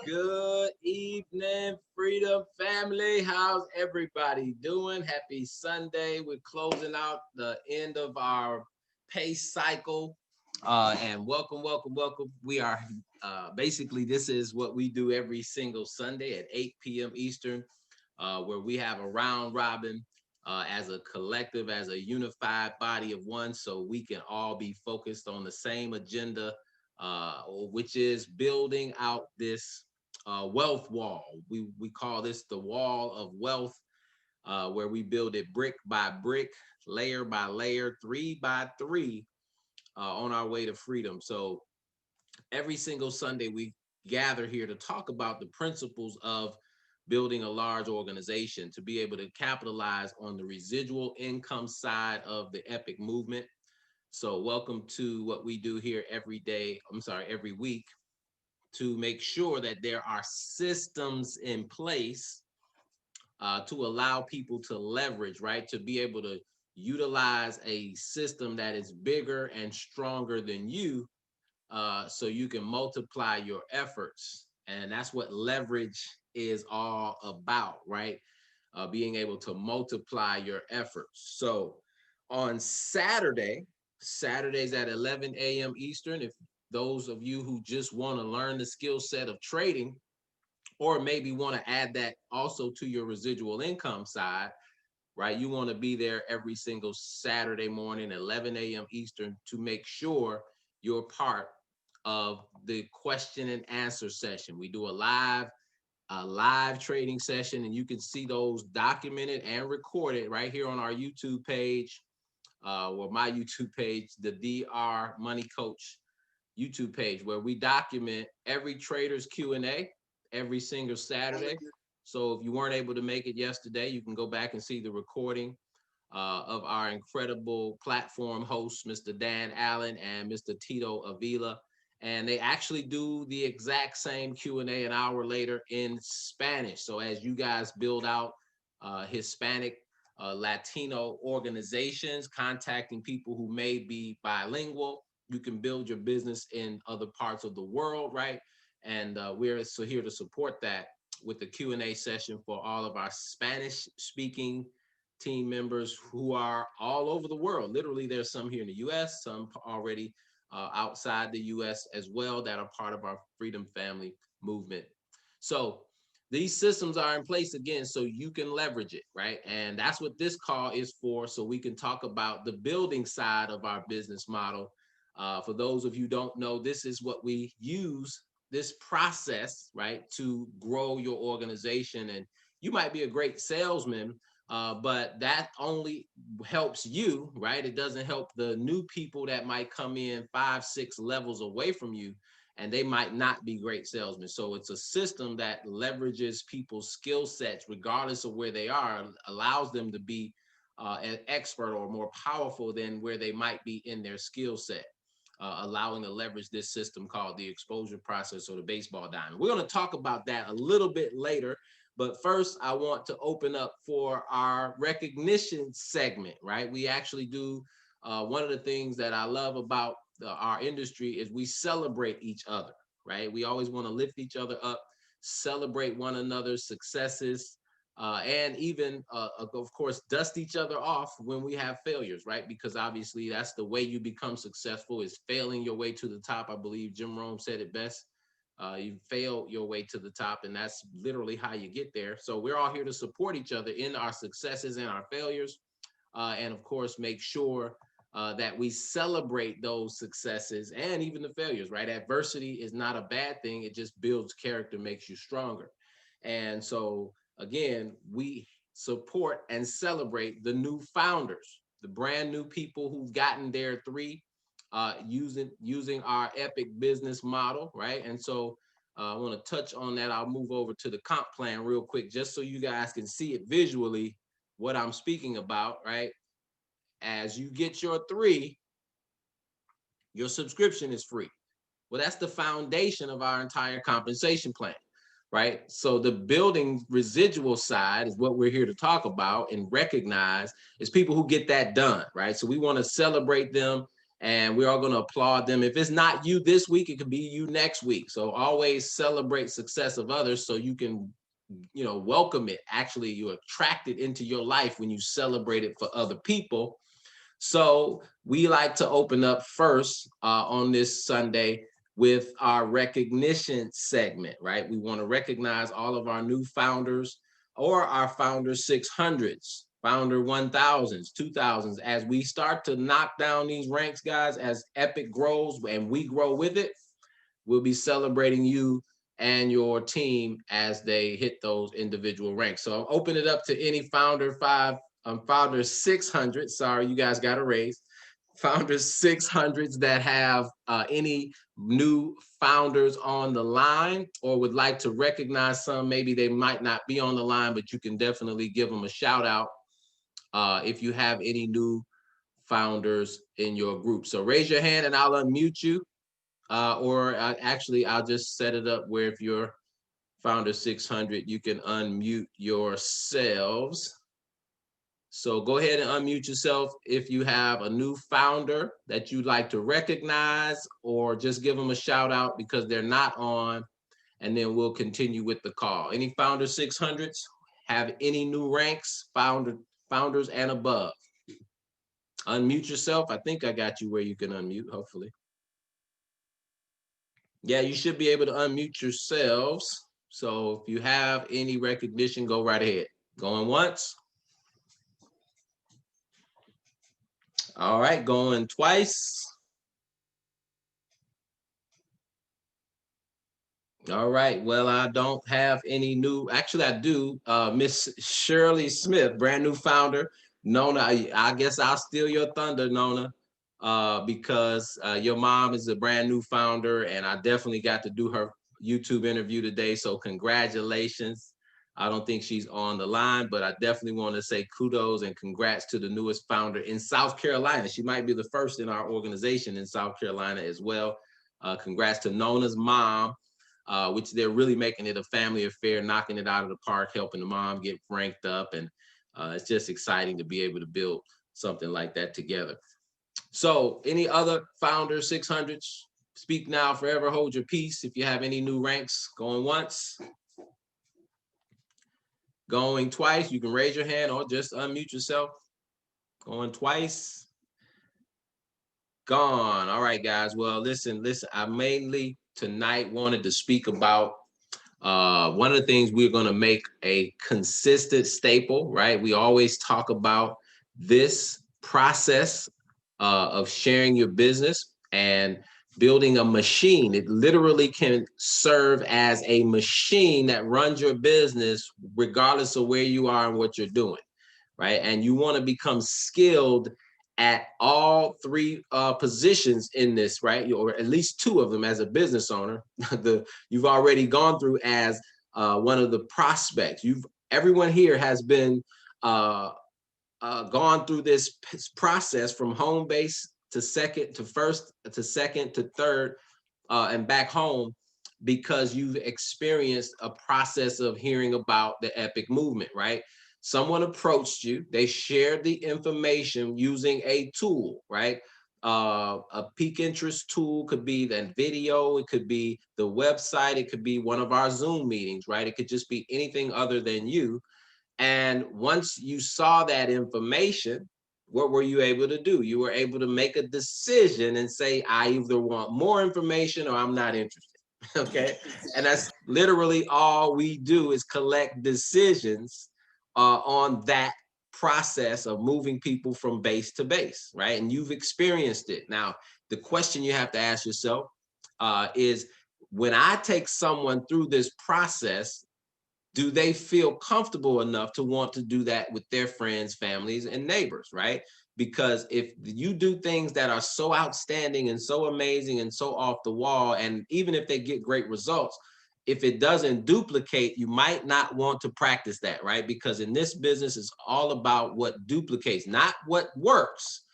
Good evening, Freedom family. How's everybody doing? Happy Sunday. We're closing out the end of our pay cycle. And welcome. We are basically, this is what we do every single Sunday at 8 p.m. Eastern, where we have a round robin as a collective, as a unified body of one, so we can all be focused on the same agenda, which is building out this wealth wall. We call this the wall of wealth, where we build it brick by brick, layer by layer, 3 by 3, on our way to freedom. So every single Sunday we gather here to talk about the principles of building a large organization to be able to capitalize on the residual income side of the epic movement. So welcome to what we do here every week, to make sure that there are systems in place to allow people to leverage, right? To be able to utilize a system that is bigger and stronger than you, so you can multiply your efforts. And that's what leverage is all about, right? Being able to multiply your efforts. So on Saturdays at 11 a.m. Eastern, if those of you who just want to learn the skill set of trading, or maybe want to add that also to your residual income side, right? You want to be there every single Saturday morning, 11 a.m. Eastern, to make sure you're part of the question and answer session. We do a live trading session, and you can see those documented and recorded right here on our YouTube page, or my YouTube page, the DR Money Coach YouTube page, where we document every trader's Q&A every single Saturday. So if you weren't able to make it yesterday, you can go back and see the recording of our incredible platform hosts, Mr. Dan Allen and Mr. Tito Avila. And they actually do the exact same Q&A an hour later in Spanish. So as you guys build out Hispanic, Latino organizations, contacting people who may be bilingual, you can build your business in other parts of the world, right? And we're so here to support that with the Q&A session for all of our Spanish speaking team members who are all over the world. Literally, there's some here in the US, some already outside the US as well, that are part of our Freedom Family movement. So these systems are in place, again, so you can leverage it, right? And that's what this call is for, so we can talk about the building side of our business model. For those of you who don't know, this is what we use, this process, right, to grow your organization. And you might be a great salesman, but that only helps you, right? It doesn't help the new people that might come in 5, 6 levels away from you, and they might not be great salesmen. So it's a system that leverages people's skill sets, regardless of where they are, allows them to be an expert or more powerful than where they might be in their skill set. Allowing to leverage this system called the exposure process, or the baseball diamond. We're going to talk about that a little bit later, but first I want to open up for our recognition segment, right? We actually do, one of the things that I love about our industry is we celebrate each other, right? We always want to lift each other up, celebrate one another's successes, and even, of course, dust each other off when we have failures, right? Because obviously that's the way you become successful, is failing your way to the top. I believe Jim Rohn said it best. You fail your way to the top, and that's literally how you get there. So we're all here to support each other in our successes and our failures, and of course, make sure that we celebrate those successes and even the failures, right? Adversity is not a bad thing. It just builds character, makes you stronger. And so, again, we support and celebrate the new founders, the brand new people who've gotten their three, using our epic business model, right? And so I want to touch on that. I'll move over to the comp plan real quick, just so you guys can see it visually, what I'm speaking about, right? As you get your three, your subscription is free. Well, that's the foundation of our entire compensation plan, right? So the building residual side is what we're here to talk about and recognize, is people who get that done, right? So we want to celebrate them, and we're all going to applaud them. If it's not you this week, it could be you next week. So always celebrate success of others, so you can, welcome it. Actually, you attract it into your life when you celebrate it for other people. So we like to open up first on this Sunday with our recognition segment, right? We want to recognize all of our new founders, or our founder 600s, founder 1000s, 2000s. As we start to knock down these ranks, guys, as Epic grows and we grow with it, we'll be celebrating you and your team as they hit those individual ranks. So I'll open it up to any founder 600. Sorry, you guys got a raise. Founder 600s that have any new founders on the line, or would like to recognize some. Maybe they might not be on the line, but you can definitely give them a shout out if you have any new founders in your group. So raise your hand and I'll unmute you. Or actually, I'll just set it up where if you're founder 600, you can unmute yourselves. So go ahead and unmute yourself if you have a new founder that you'd like to recognize, or just give them a shout out because they're not on, and then we'll continue with the call. Any founder 600s have any new ranks, founders and above? Unmute yourself. I think I got you where you can unmute, hopefully. Yeah, you should be able to unmute yourselves. So if you have any recognition, go right ahead. Going once. All right, going twice. All right, well, I don't have any new, actually I do. Miss Shirley Smith, brand new founder. Nona, I guess I'll steal your thunder, Nona, because your mom is a brand new founder, and I definitely got to do her YouTube interview today, so congratulations. I don't think she's on the line, but I definitely want to say kudos and congrats to the newest founder in South Carolina. She might be the first in our organization in South Carolina as well. Congrats to Nona's mom, which they're really making it a family affair, knocking it out of the park, helping the mom get ranked up. And it's just exciting to be able to build something like that together. So any other founders, 600s, speak now, forever hold your peace. If you have any new ranks, going once, going twice, you can raise your hand or just unmute yourself. Going twice, gone. All right, guys. Well, listen, I mainly tonight wanted to speak about one of the things we're going to make a consistent staple, right? We always talk about this process of sharing your business and building a machine. It literally can serve as a machine that runs your business regardless of where you are and what you're doing, right? And you want to become skilled at all three positions in this, right? Or at least two of them as a business owner. You've already gone through as one of the prospects. Everyone here has been gone through this process from home base to second to first to second to third and back home, because you've experienced a process of hearing about the Epic movement, right? Someone approached you, they shared the information using a tool, right? A peak interest tool could be that video, it could be the website, it could be one of our Zoom meetings, right? It could just be anything other than you. And once you saw that information, what were you able to do? You were able to make a decision and say, I either want more information or I'm not interested. Okay. And that's literally all we do is collect decisions on that process of moving people from base to base, right? And you've experienced it. Now, the question you have to ask yourself is, when I take someone through this process, do they feel comfortable enough to want to do that with their friends, families, and neighbors, right? Because if you do things that are so outstanding and so amazing and so off the wall, and even if they get great results, if it doesn't duplicate, you might not want to practice that, right? Because in this business, it's all about what duplicates, not what works,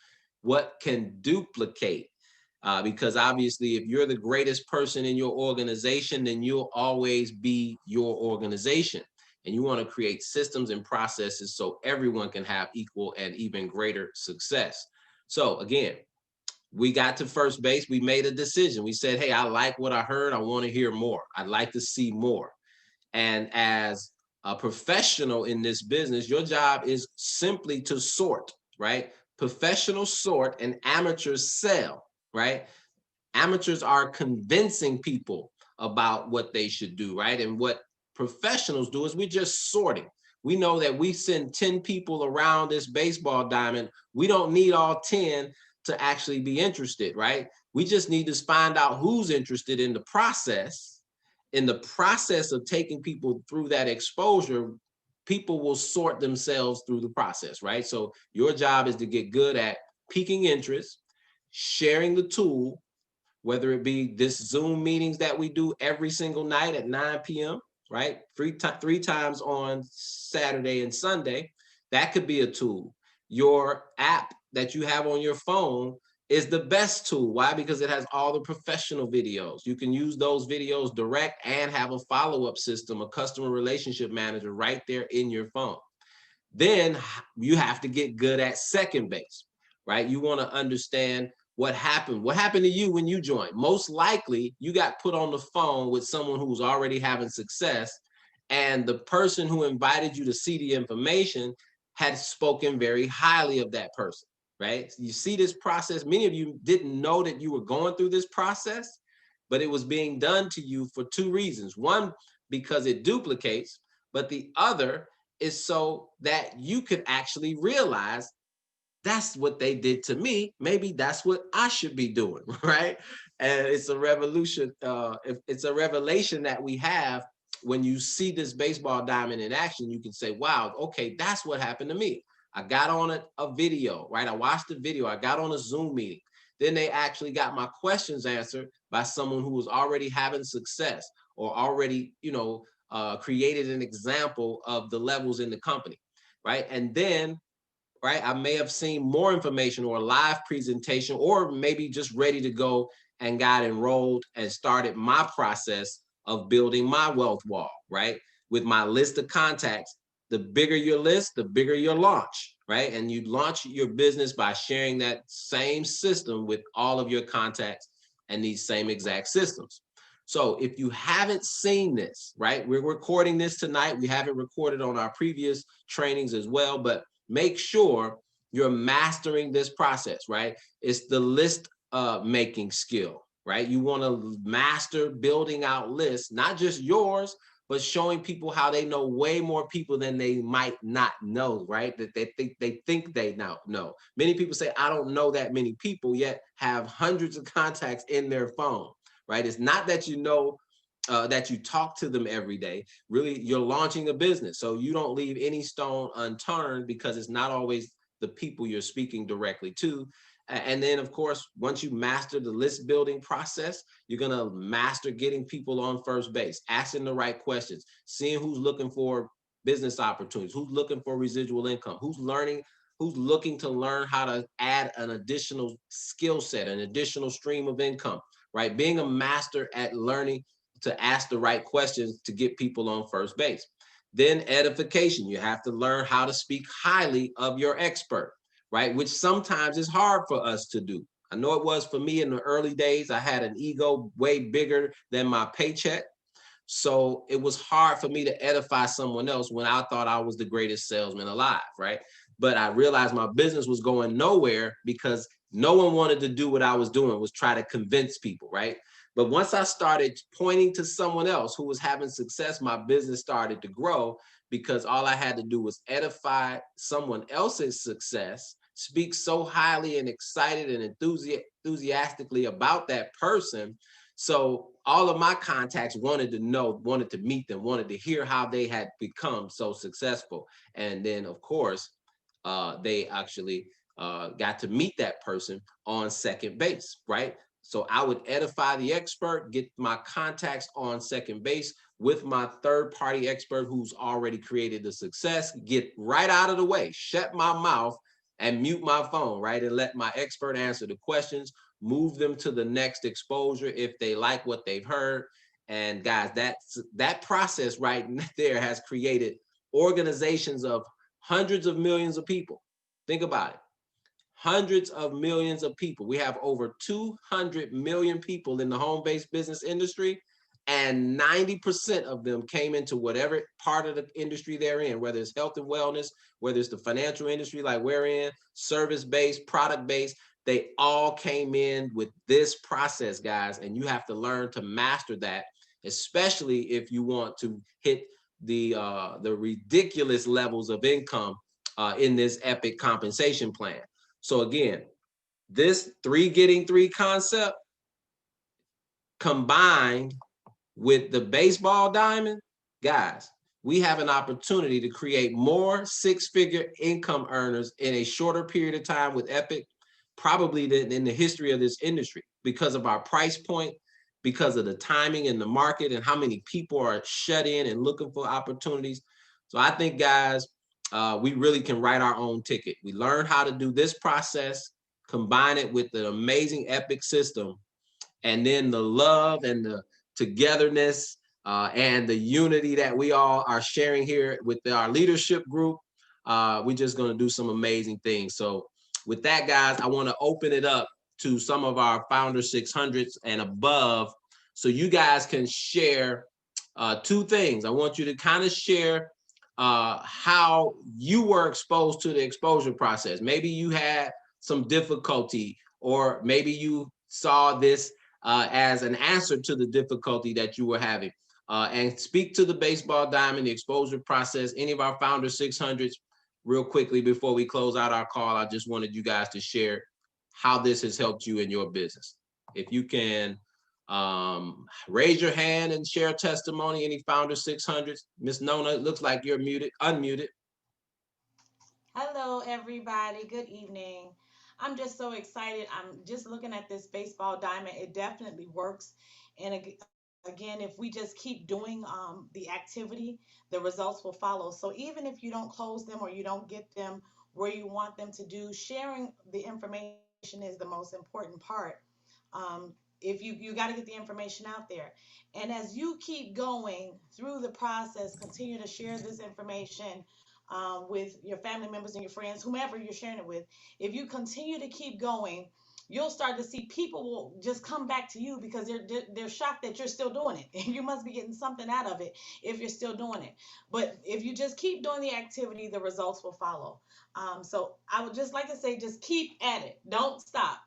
what can duplicate. Because obviously, if you're the greatest person in your organization, then you'll always be your organization. And you want to create systems and processes so everyone can have equal and even greater success. So again, we got to first base. We made a decision. We said, hey, I like what I heard. I want to hear more. I'd like to see more. And as a professional in this business, your job is simply to sort, right? Professionals sort and amateurs sell, right? Amateurs are convincing people about what they should do, right? And what professionals do is we're just sorting. We know that we send 10 people around this baseball diamond. We don't need all 10 to actually be interested, right? We just need to find out who's interested in the process. In the process of taking people through that exposure, people will sort themselves through the process, right? So your job is to get good at piquing interest, sharing the tool, whether it be this Zoom meetings that we do every single night at 9 p.m., right? Three times on Saturday and Sunday. That could be a tool. Your app that you have on your phone is the best tool. Why? Because it has all the professional videos. You can use those videos direct and have a follow-up system, a customer relationship manager right there in your phone. Then you have to get good at second base, right? You want to understand what happened. What happened to you when you joined? Most likely, you got put on the phone with someone who's already having success, and the person who invited you to see the information had spoken very highly of that person, right? You see this process. Many of you didn't know that you were going through this process, but it was being done to you for two reasons. One, because it duplicates, but the other is so that you could actually realize that's what they did to me. Maybe that's what I should be doing, right? And it's a revolution. It's a revelation that we have when you see this baseball diamond in action. You can say, "Wow, okay, that's what happened to me. I got on a video, right? I watched the video. I got on a Zoom meeting. Then they actually got my questions answered by someone who was already having success or already, created an example of the levels in the company, right? And then, right, I may have seen more information or a live presentation, or maybe just ready to go and got enrolled and started my process of building my wealth wall, right? With my list of contacts. The bigger your list, the bigger your launch, right? And you launch your business by sharing that same system with all of your contacts and these same exact systems. So if you haven't seen this, right, we're recording this tonight. We haven't recorded on our previous trainings as well, but make sure you're mastering this process, right? It's the list making skill, right? You want to master building out lists, not just yours, but showing people how they know way more people than they might not know, right? That they think they now know. Many people say, I don't know that many people, yet have hundreds of contacts in their phone, right? It's not that you know that you talk to them every day. Really, you're launching a business. So you don't leave any stone unturned, because it's not always the people you're speaking directly to. And then, of course, once you master the list building process, you're going to master getting people on first base, asking the right questions, seeing who's looking for business opportunities, who's looking for residual income, who's looking to learn how to add an additional skill set, an additional stream of income, right? Being a master at learning to ask the right questions to get people on first base. Then edification. You have to learn how to speak highly of your expert, right? Which sometimes is hard for us to do. I know it was for me in the early days. I had an ego way bigger than my paycheck. So it was hard for me to edify someone else when I thought I was the greatest salesman alive, right? But I realized my business was going nowhere because no one wanted to do what I was doing, was try to convince people, right? But once I started pointing to someone else who was having success, my business started to grow because all I had to do was edify someone else's success, speak so highly and excited and enthusiastically about that person. So all of my contacts wanted to know, wanted to meet them, wanted to hear how they had become so successful. And then, of course, they actually got to meet that person on second base, right? So I would edify the expert, get my contacts on second base with my third party expert who's already created the success, get right out of the way, shut my mouth and mute my phone, right? And let my expert answer the questions, move them to the next exposure if they like what they've heard. And guys, that process right there has created organizations of hundreds of millions of people. Think about it. Hundreds of millions of people. We have over 200 million people in the home-based business industry, and 90% of them came into whatever part of the industry they're in, whether it's health and wellness, whether it's the financial industry like we're in, service-based, product-based. They all came in with this process, guys, and you have to learn to master that, especially if you want to hit the ridiculous levels of income in this epic compensation plan. So again, this 3 getting 3 concept combined with the baseball diamond, guys, we have an opportunity to create more 6-figure income earners in a shorter period of time with Epic, probably than in the history of this industry, because of our price point, because of the timing in the market and how many people are shut in and looking for opportunities. So I think, guys, we really can write our own ticket. We learn how to do this process, combine it with the amazing Epic system, and then the love and the togetherness and the unity that we all are sharing here with our leadership group. We're just going to do some amazing things. So with that, guys, I want to open it up to some of our Founder 600s and above, so you guys can share 2 things. I want you to kind of share how you were exposed to the exposure process. Maybe you had some difficulty, or maybe you saw this as an answer to the difficulty that you were having. And speak to the baseball diamond, the exposure process, any of our Founder 600s. Real quickly before we close out our call, I just wanted you guys to share how this has helped you in your business. If you can raise your hand and share testimony, any Founder 600s. Miss Nona, it looks like you're unmuted. Hello, everybody. Good evening. I'm just so excited. I'm just looking at this baseball diamond. It definitely works. And again, if we just keep doing the activity, the results will follow. So even if you don't close them or you don't get them where you want them to do, sharing the information is the most important part. If you got to get the information out there, and as you keep going through the process, continue to share this information with your family members and your friends, whomever you're sharing it with. If you continue to keep going, you'll start to see people will just come back to you because they're shocked that you're still doing it, and you must be getting something out of it if you're still doing it. But if you just keep doing the activity, the results will follow. So I would just like to say, just keep at it, don't stop.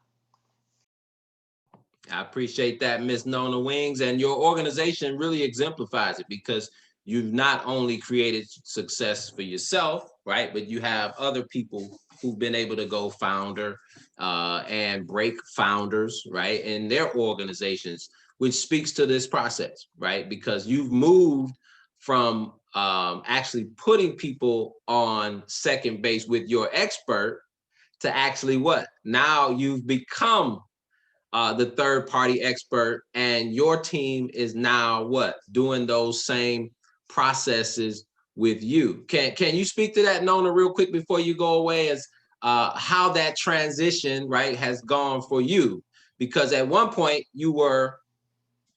I appreciate that, Miss Nona Wings, and your organization really exemplifies it, because you've not only created success for yourself, right, but you have other people who've been able to go founder and break founders, right, in their organizations, which speaks to this process, right, because you've moved from actually putting people on second base with your expert to actually what? Now you've become the third party expert, and your team is now what, doing those same processes with you. Can you speak to that, Nona, real quick before you go away, as how that transition, right, has gone for you? Because at one point you were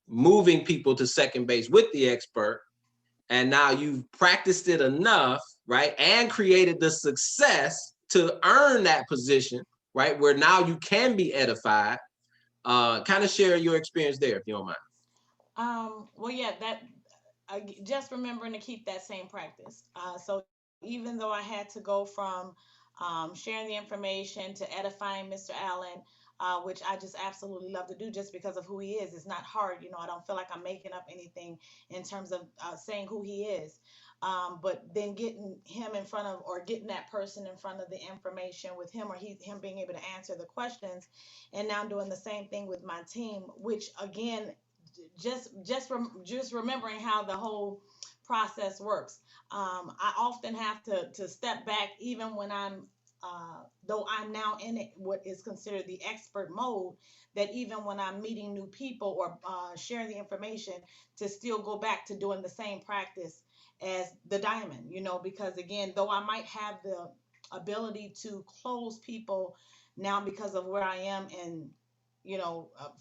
moving people to second base with the expert, and now you've practiced it enough, right, and created the success to earn that position, right, where now you can be edified. Kind of share your experience there, if you don't mind. Well, yeah, that. just remembering to keep that same practice. So even though I had to go from sharing the information to edifying Mr. Allen, which I just absolutely love to do just because of who he is. It's not hard. I don't feel like I'm making up anything in terms of saying who he is. But then getting him in front of, or getting that person in front of the information with him, or him being able to answer the questions, and now doing the same thing with my team, which again, just remembering how the whole process works. I often have to step back, even when though I'm now in it, what is considered the expert mode, that even when I'm meeting new people or sharing the information, to still go back to doing the same practice as the diamond, because again, though I might have the ability to close people now because of where I am, and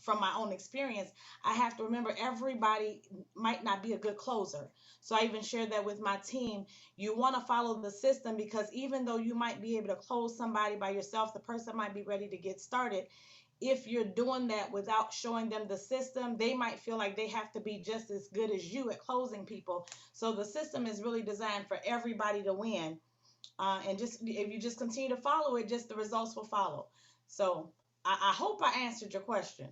from my own experience, I have to remember everybody might not be a good closer. So I even shared that with my team. You want to follow the system, because even though you might be able to close somebody by yourself, the person might be ready to get started. If you're doing that without showing them the system, they might feel like they have to be just as good as you at closing people. So the system is really designed for everybody to win. And just if you just continue to follow it, just the results will follow. So I hope I answered your question.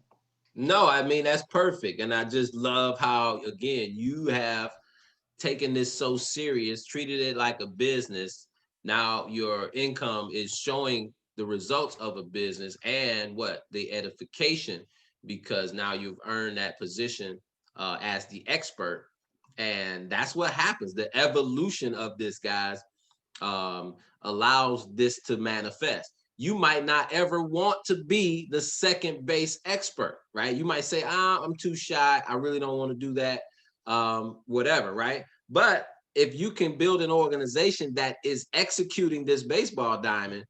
No, I mean, that's perfect. And I just love how, again, you have taken this so serious, treated it like a business. Now your income is showing the results of a business, and what the edification, because now you've earned that position as the expert. And that's what happens. The evolution of this, guys, um, allows this to manifest. You might not ever want to be the second base expert, right? You might say, I'm too shy. I really don't want to do that. Whatever, right? But if you can build an organization that is executing this baseball diamond,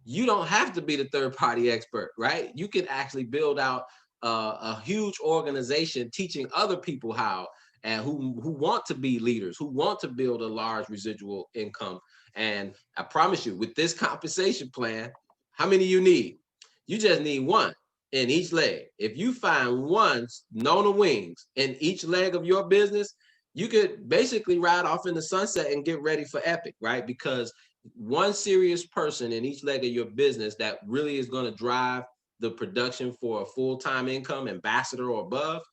you don't have to be the third party expert, right? You can actually build out a huge organization teaching other people how, and who want to be leaders, who want to build a large residual income. And I promise you, with this compensation plan, how many you need? You just need one in each leg. If you find one Nona wings in each leg of your business, you could basically ride off in the sunset and get ready for epic, right? Because one serious person in each leg of your business that really is going to drive the production for a full-time income, ambassador or above,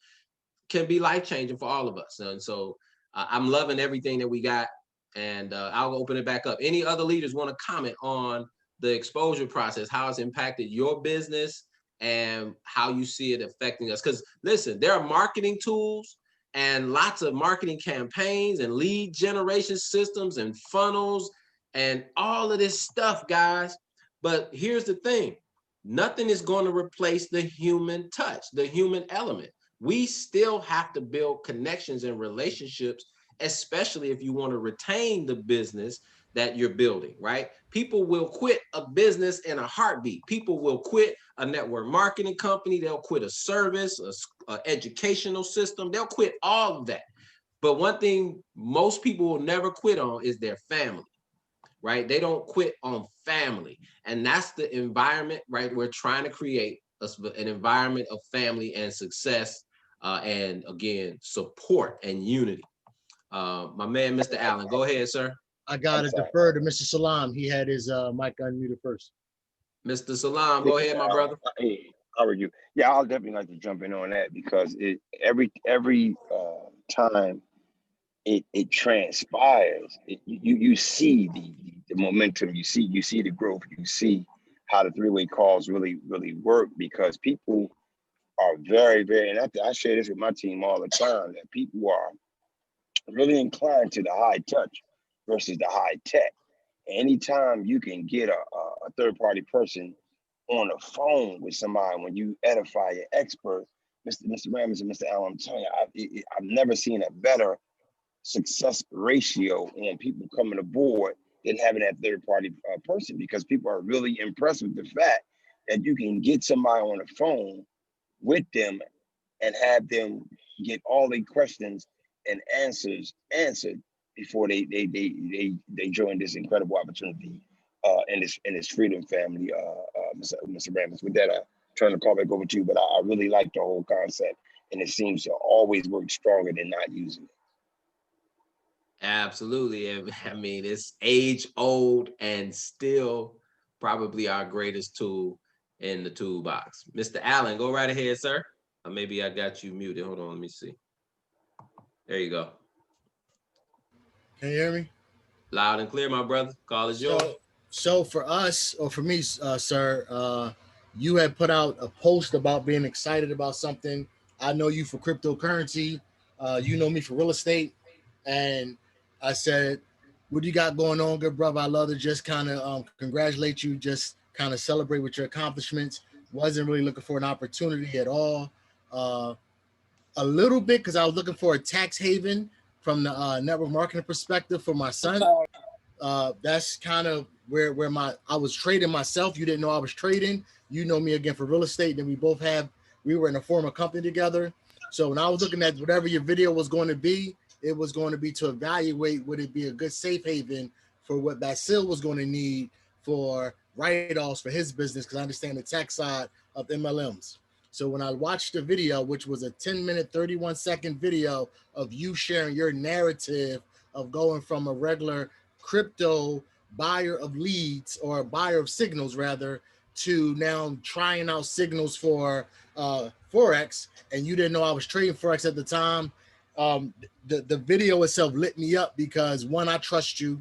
can be life-changing for all of us. And so I'm loving everything that we got, and I'll open it back up. Any other leaders want to comment on the exposure process, how it's impacted your business, and how you see it affecting us? Because listen, there are marketing tools and lots of marketing campaigns and lead generation systems and funnels and all of this stuff, guys. But here's the thing, nothing is going to replace the human touch, the human element. We still have to build connections and relationships, especially if you want to retain the business that you're building, right? People will quit a business in a heartbeat. People will quit a network marketing company. They'll quit a service, a educational system. They'll quit all of that. But one thing most people will never quit on is their family, right? They don't quit on family. And that's the environment, right? We're trying to create an environment of family and success, and again, support and unity. My man, Mr. Allen, go ahead, sir. I got to defer to Mr. Salam. He had his mic unmuted first. Mr. Salam, go ahead, my brother. Hey, how are you? Yeah, I'll definitely like to jump in on that because every time it transpires, you see the momentum, you see the growth, you see how the three-way calls really work because people are very, and I share this with my team all the time, that people are really inclined to the high touch versus the high tech. Anytime you can get a third party person on the phone with somebody when you edify your expert, Mr. Ramos and Mr. Allen, I'm telling you, I've never seen a better success ratio on people coming aboard than having that third party person, because people are really impressed with the fact that you can get somebody on the phone with them and have them get all their questions and answers answered before they join this incredible opportunity in this freedom family, Mr. Ramos. With that, I turn the call back over to you, but I really like the whole concept, and it seems to always work stronger than not using it. Absolutely. I mean, it's age old and still probably our greatest tool in the toolbox. Mr. Allen, go right ahead, sir. Or maybe I got you muted. Hold on, let me see. There you go. Can you hear me? Loud and clear, my brother. Call is yours. So for us, or for me, sir, you had put out a post about being excited about something. I know you for cryptocurrency. You know me for real estate. And I said, what do you got going on, good brother? I love to just kind of congratulate you, just kind of celebrate with your accomplishments. Wasn't really looking for an opportunity at all. Uh, a little bit because I was looking for a tax haven from the network marketing perspective for my son. That's kind of where my I was trading myself. You didn't know I was trading. You know me again for real estate. Then we were in a former company together. So when I was looking at whatever your video was going to be, it was going to be to evaluate would it be a good safe haven for what Basil was going to need for write-offs for his business, because I understand the tax side of MLMs. So when I watched the video, which was a 10-minute, 31-second video of you sharing your narrative of going from a regular crypto buyer of leads, or buyer of signals rather, to now trying out signals for Forex, and you didn't know I was trading Forex at the time. The video itself lit me up because one, I trust you,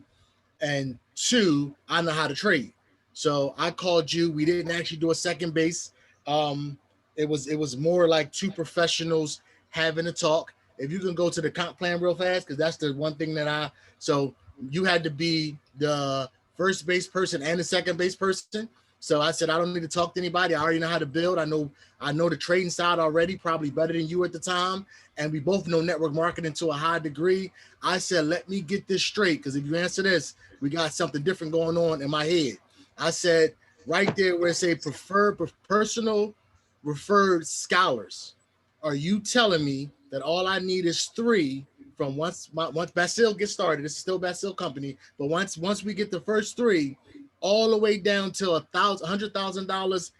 and two, I know how to trade. So I called you. We didn't actually do a second base. Um, it was more like two professionals having a talk. If you can go to the comp plan real fast, because that's the one thing that so you had to be the first base person and the second base person. So I said I don't need to talk to anybody. I already know how to build. I know the trading side already, probably better than you at the time. And we both know network marketing to a high degree. I said, let me get this straight, because if you answer this, we got something different going on in my head. I said right there where it say preferred personal referred scholars. Are you telling me that all I need is three from once Basil gets started? It's still Basil company, but once we get the first three, all the way down to $100,000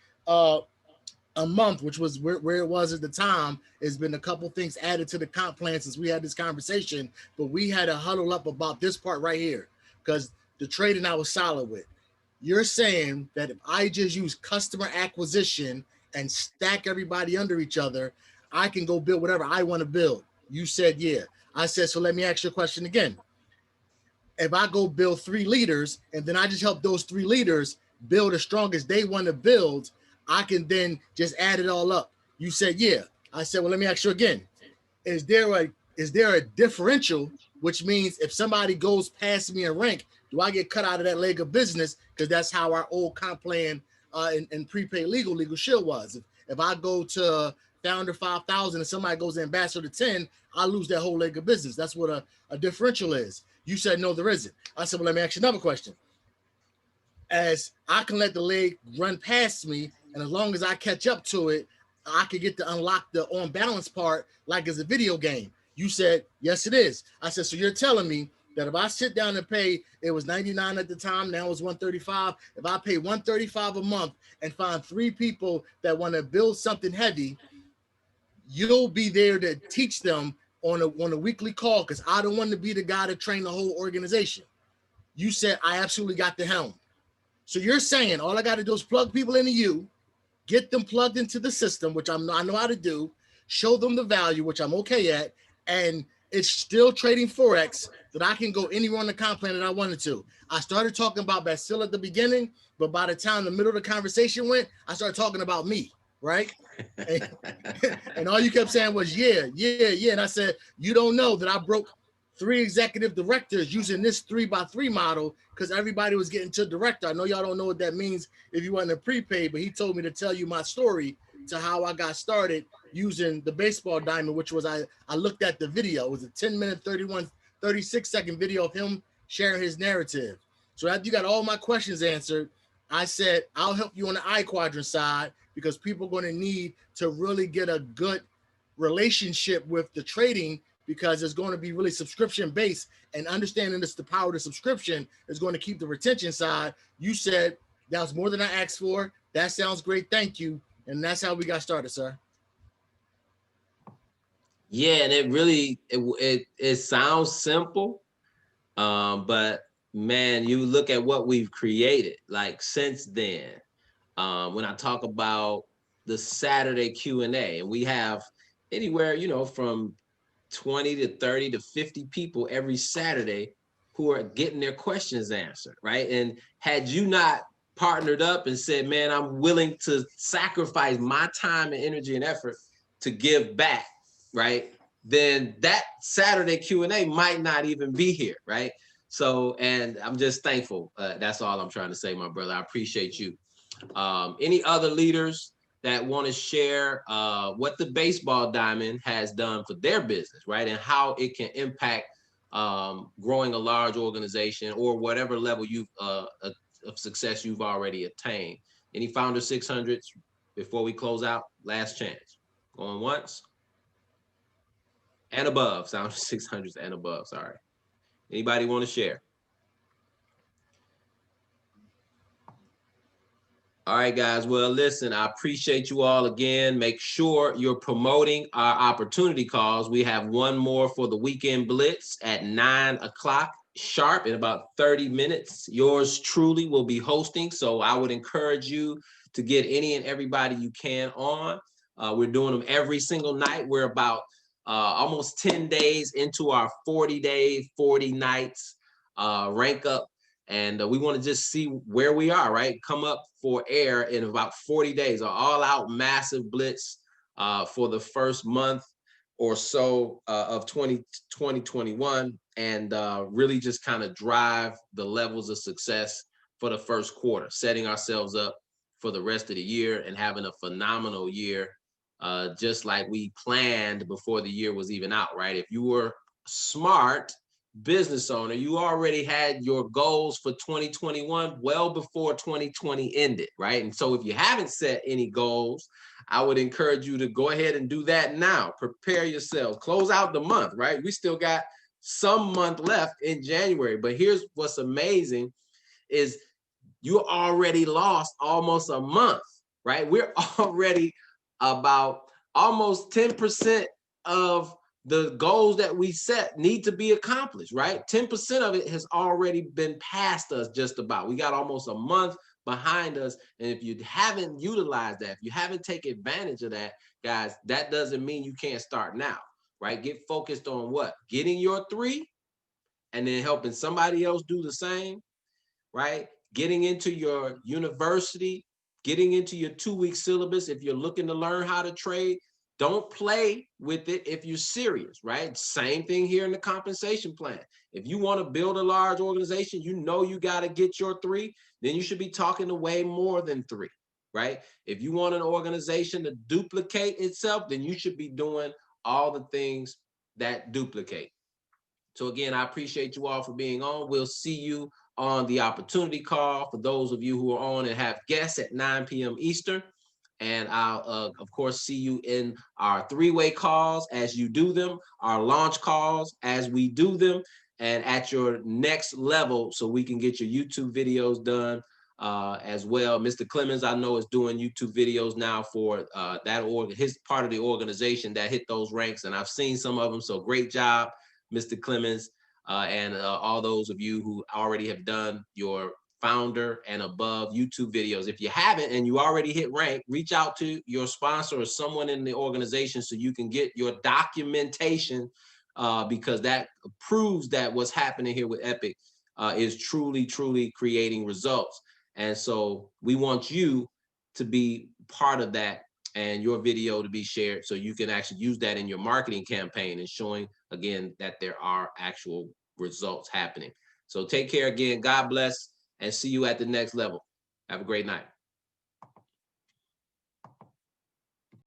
a month, which was where it was at the time. Has been a couple things added to the comp plan since we had this conversation, but we had to huddle up about this part right here, because the trading I was solid with. You're saying that if I just use customer acquisition and stack everybody under each other, I can go build whatever I want to build. You said, yeah. I said, so let me ask you a question again. If I go build three leaders and then I just help those three leaders build as strong as they want to build, I can then just add it all up. You said, yeah. I said, well, let me ask you again. Is there a differential, which means if somebody goes past me in rank, do I get cut out of that leg of business? Because that's how our old comp plan in prepaid legal shield was. If I go to founder 5,000 and somebody goes to ambassador to 10, I lose that whole leg of business. That's what a differential is. You said no, there isn't. I said, well, let me ask you another question. As I can let the leg run past me, and as long as I catch up to it, I can get to unlock the on balance part like it's a video game. You said, yes, it is. I said, so you're telling me that if I sit down and pay, it was 99 at the time, now it's 135. If I pay 135 a month and find three people that want to build something heavy, you'll be there to teach them on a weekly call, because I don't want to be the guy to train the whole organization. You said I absolutely got the helm. So you're saying all I got to do is plug people into you, get them plugged into the system, which I know how to do, show them the value, which I'm okay at, and it's still trading Forex that I can go anywhere on the comp plan that I wanted to. I started talking about Basil at the beginning, but by the time the middle of the conversation went, I started talking about me, right? And all you kept saying was, yeah, yeah, yeah. And I said, you don't know that I broke 3 executive directors using this 3x3 model, because everybody was getting to director. I know y'all don't know what that means if you wasn't a prepaid, but he told me to tell you my story to how I got started using the baseball diamond, which was I looked at the video. It was a 10-minute, 36-second video of him sharing his narrative. So after you got all my questions answered, I said, I'll help you on the I quadrant side, because people are going to need to really get a good relationship with the trading, because it's going to be really subscription based, and understanding this, the power of the subscription is going to keep the retention side. You said that was more than I asked for. That sounds great. Thank you. And that's how we got started, sir. Yeah, and it really it sounds simple, But man, you look at what we've created like since then. When I talk about the Saturday Q&A, and we have anywhere, you know, from 20 to 30 to 50 people every Saturday who are getting their questions answered, right? And had you not partnered up and said, man, I'm willing to sacrifice my time and energy and effort to give back, right? Then that Saturday Q&A might not even be here, right? So, and I'm just thankful. That's all I'm trying to say, my brother. I appreciate you. Any other leaders that want to share what the baseball diamond has done for their business, right? And how it can impact growing a large organization or whatever level of success you've already attained. Any founder 600s before we close out? Last chance. Going once and above. Founder 600s and above. Sorry. Anybody want to share? All right, guys. Well, listen, I appreciate you all again. Make sure you're promoting our opportunity calls. We have one more for the weekend blitz at 9 o'clock sharp in about 30 minutes. Yours truly will be hosting. So I would encourage you to get any and everybody you can on. We're doing them every single night. We're about almost 10 days into our 40 days, 40 nights rank up. And we want to just see where we are, right? Come up for air in about 40 days, an all-out massive blitz for the first month or so of 2021, and really just kind of drive the levels of success for the first quarter, setting ourselves up for the rest of the year and having a phenomenal year, just like we planned before the year was even out, right? If you were smart business owner, you already had your goals for 2021 well before 2020 ended, right? And so if you haven't set any goals, I would encourage you to go ahead and do that now. Prepare yourselves, close out the month, right? We still got some month left in January, but here's what's amazing is you already lost almost a month, right? We're already about almost 10% of the goals that we set need to be accomplished, right? 10% of it has already been past us just about. We got almost a month behind us. And if you haven't utilized that, if you haven't taken advantage of that, guys, that doesn't mean you can't start now, right? Get focused on what? Getting your 3 and then helping somebody else do the same, right? Getting into your university, getting into your 2-week syllabus. If you're looking to learn how to trade, don't play with it if you're serious, right? Same thing here in the compensation plan. If you want to build a large organization, you know you got to get your 3, then you should be talking to way more than 3, right? If you want an organization to duplicate itself, then you should be doing all the things that duplicate. So again, I appreciate you all for being on. We'll see you on the opportunity call for those of you who are on and have guests at 9 p.m. Eastern. And I'll, of course, see you in our 3-way calls as you do them, our launch calls as we do them, and at your next level so we can get your YouTube videos done as well. Mr. Clemens, I know, is doing YouTube videos now for his part of the organization that hit those ranks, and I've seen some of them, so great job, Mr. Clemens, and all those of you who already have done your founder and above YouTube videos. If you haven't and you already hit rank, reach out to your sponsor or someone in the organization so you can get your documentation, because that proves that what's happening here with Epic is truly, truly creating results. And so we want you to be part of that and your video to be shared so you can actually use that in your marketing campaign and showing, again, that there are actual results happening. So take care again. God bless, and see you at the next level. Have a great night.